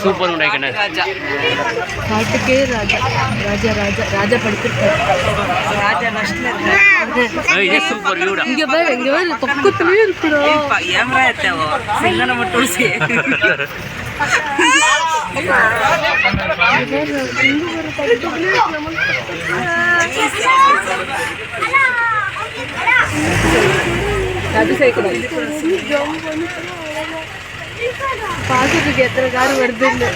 Super உண்டாய்க்கண்ணே. காட்டுக்கே Raja Raja Raja Raja படுத்திருக்காரு. ராஜா நஷ்டம் super வியூடா. இங்க பேர் பக்கத்துலயே இருக்குடா. ஏமா எடுத்தவோ சிங்கன மட்டும் பாக்கிறதுக்கு எத்தனை கார் வருதுன்னு